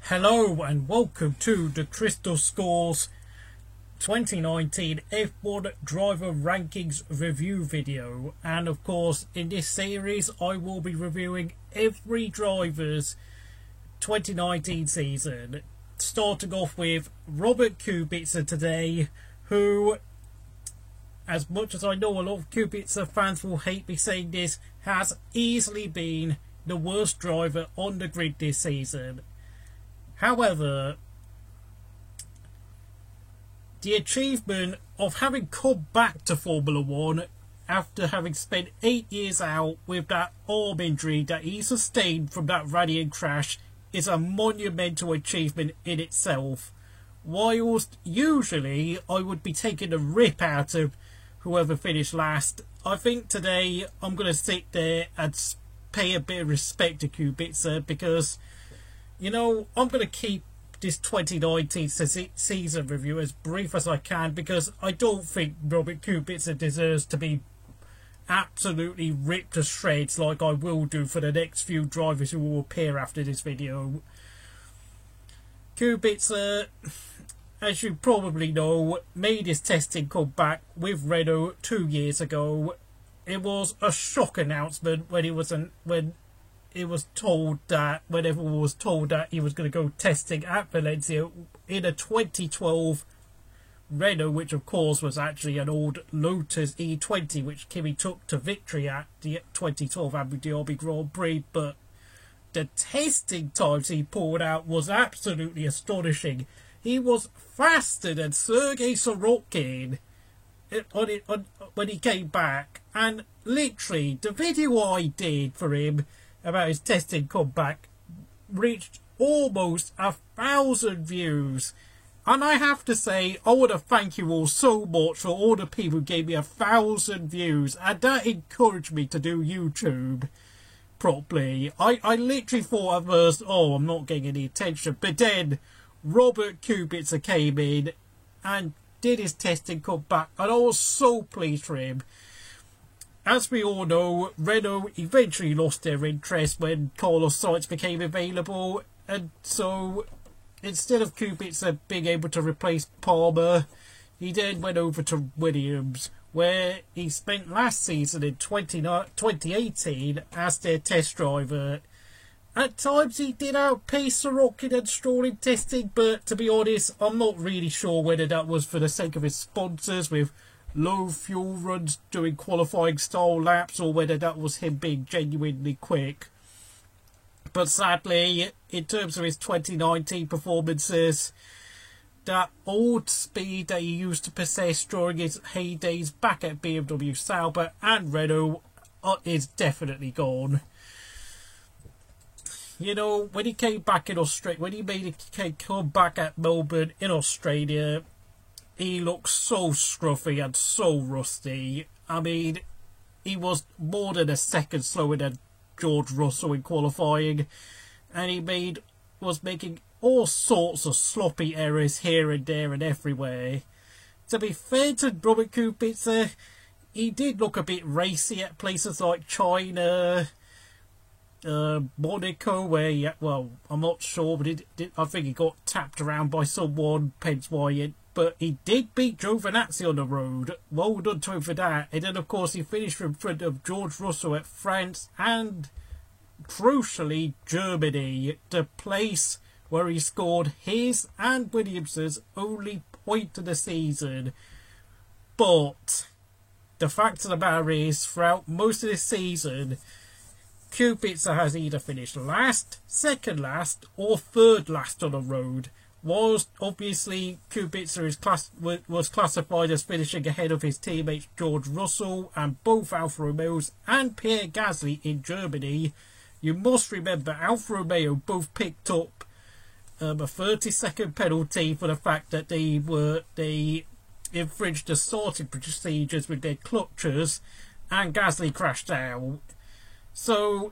Hello and welcome to the Crystal Scores 2019 F1 Driver Rankings review video, and of course in this series I will be reviewing every driver's 2019 season, starting off with Robert Kubica today, who, as much as I know a lot of Kubica fans will hate me saying this, has easily been the worst driver on the grid this season. However, the achievement of having come back to Formula 1 after having spent 8 years out with that arm injury that he sustained from that rallying crash is a monumental achievement in itself. Whilst usually I would be taking the rip out of whoever finished last, I think today I'm going to sit there and pay a bit of respect to Kubica, because, you know, I'm going to keep this 2019 season review as brief as I can, because I don't think Robert Kubica deserves to be absolutely ripped to shreds like I will do for the next few drivers who will appear after this video. Kubica, as you probably know, made his testing comeback with Renault 2 years ago. It was a shock announcement when everyone was told that he was going to go testing at Valencia in a 2012 Renault, which of course was actually an old Lotus E20, which Kimi took to victory at the 2012 Abu Dhabi Grand Prix. But the testing times he pulled out was absolutely astonishing. He was faster than Sergei Sorokin when he came back, and literally the video I did for him about his testing comeback reached almost 1,000 views. And I have to say, I want to thank you all so much for all the people who gave me 1,000 views, and that encouraged me to do YouTube properly. I literally thought at first, oh, I'm not getting any attention, but then Robert Kubica came in and did his testing comeback, and I was so pleased for him. As we all know, Renault eventually lost their interest when Carlos Sainz became available, and so instead of Kubica being able to replace Palmer, he then went over to Williams, where he spent last season in 2018 as their test driver. At times he did outpace Sorokin and Stroll in testing, but to be honest, I'm not really sure whether that was for the sake of his sponsors with low fuel runs doing qualifying style laps, or whether that was him being genuinely quick. But sadly, in terms of his 2019 performances, that old speed that he used to possess during his heydays back at BMW Sauber and Renault is definitely gone. You know, when he came back in Australia, when he made a comeback at Melbourne in Australia, he looked so scruffy and so rusty. I mean, he was more than a second slower than George Russell in qualifying, and he was making all sorts of sloppy errors here and there and everywhere. To be fair to Robert Kubica, he did look a bit racy at places like China, Monaco, where well, I'm not sure, but I think he got tapped around by someone, hence why but he did beat Giovinazzi on the road. Well done to him for that. And then of course he finished in front of George Russell at France and, crucially, Germany, the place where he scored his and Williams's only point of the season. But the fact of the matter is, throughout most of this season, Kubica has either finished last, second last, or third last on the road. Whilst obviously Kubica was classified as finishing ahead of his teammates George Russell and both Alfa Romeos and Pierre Gasly in Germany, you must remember Alfa Romeo both picked up a 30-second penalty for the fact that they infringed the sorting procedures with their clutches, and Gasly crashed out. So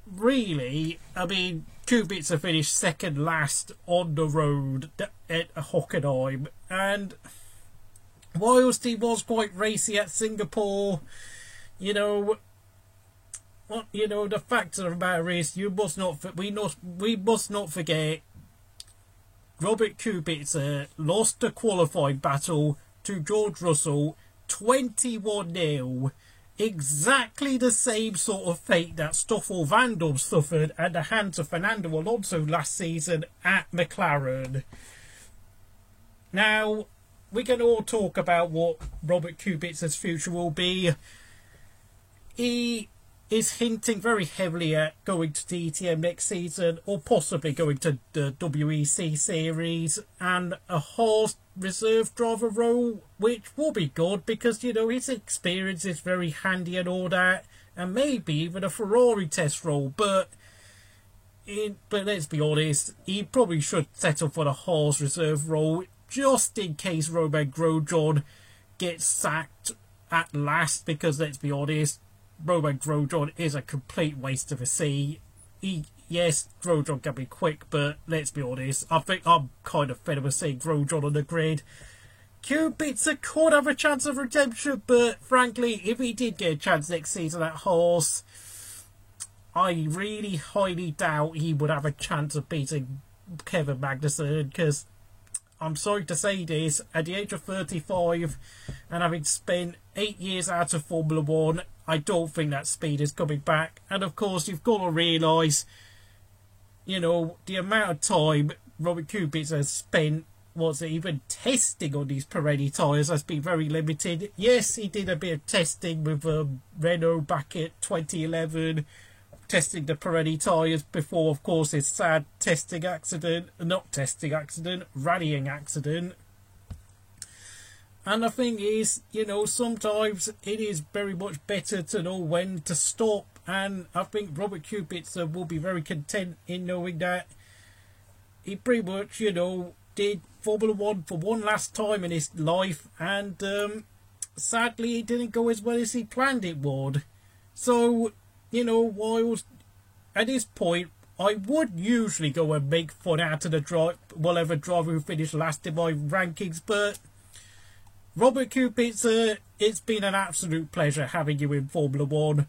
really, I mean, Kubica finished second last on the road at Hockenheim, and whilst he was quite racy at Singapore, you know, the fact of the matter is, we must not forget Robert Kubica lost the qualifying battle to George Russell 21-0. Exactly the same sort of fate that Stoffel Vandoorne suffered at the hands of Fernando Alonso last season at McLaren. Now, we can all talk about what Robert Kubica's future will be. He is hinting very heavily at going to DTM next season, or possibly going to the WEC series and a Haas reserve driver role, which will be good because, you know, his experience is very handy and all that, and maybe even a Ferrari test role. But let's be honest, he probably should settle for the Haas reserve role just in case Romain Grosjean gets sacked at last, because let's be honest, Romain Grosjean is a complete waste of a seat. Yes, Grosjean can be quick, but let's be honest, I think I'm kind of fed up with seeing Grosjean on the grid. Kubica could have a chance of redemption, but frankly, if he did get a chance next season at Haas, I really highly doubt he would have a chance of beating Kevin Magnussen, because I'm sorry to say this, at the age of 35 and having spent 8 years out of Formula 1, I don't think that speed is coming back. And of course, you've got to realise, you know, the amount of time Robert Kubica has spent, even testing on these Pirelli tyres has been very limited. Yes, he did a bit of testing with Renault back in 2011, testing the Pirelli tyres before, of course, his sad rallying accident. And the thing is, you know, sometimes it is very much better to know when to stop. And I think Robert Kubica will be very content in knowing that he pretty much, you know, did Formula 1 for one last time in his life. And sadly, it didn't go as well as he planned it would. So, you know, whilst at this point, I would usually go and make fun out of whatever driver who finished last in my rankings, but Robert Kubica, it's been an absolute pleasure having you in Formula 1.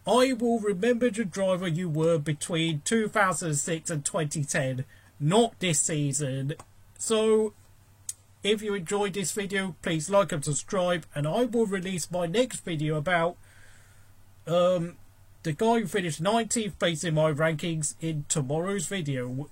I will remember the driver you were between 2006 and 2010, not this season. So, if you enjoyed this video, please like and subscribe, and I will release my next video about the guy who finished 19th place in my rankings in tomorrow's video.